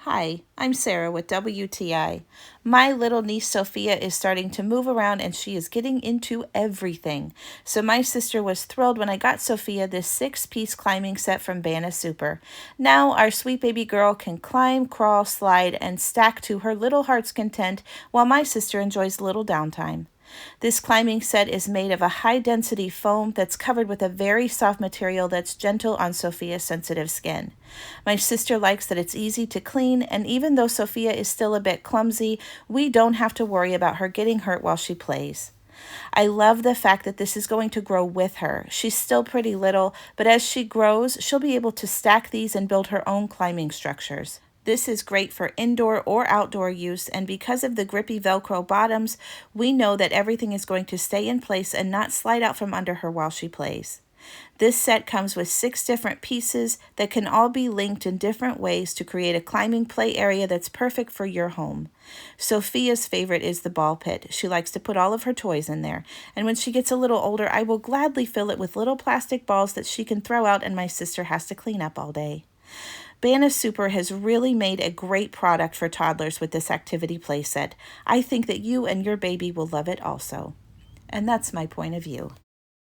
Hi, I'm Sarah with WTI. My little niece Sophia is starting to move around and she is getting into everything. So my sister was thrilled when I got Sophia this 6-piece climbing set from BanaSuper. Now our sweet baby girl can climb, crawl, slide, and stack to her little heart's content while my sister enjoys a little downtime. This climbing set is made of a high-density foam that's covered with a very soft material that's gentle on Sophia's sensitive skin. My sister likes that it's easy to clean, and even though Sophia is still a bit clumsy, we don't have to worry about her getting hurt while she plays. I love the fact that this is going to grow with her. She's still pretty little, but as she grows, she'll be able to stack these and build her own climbing structures. This is great for indoor or outdoor use, and because of the grippy Velcro bottoms, we know that everything is going to stay in place and not slide out from under her while she plays. This set comes with 6 different pieces that can all be linked in different ways to create a climbing play area that's perfect for your home. Sophia's favorite is the ball pit. She likes to put all of her toys in there, and when she gets a little older, I will gladly fill it with little plastic balls that she can throw out and my sister has to clean up all day. BanaSuper has really made a great product for toddlers with this activity playset. I think that you and your baby will love it also. And that's my point of view.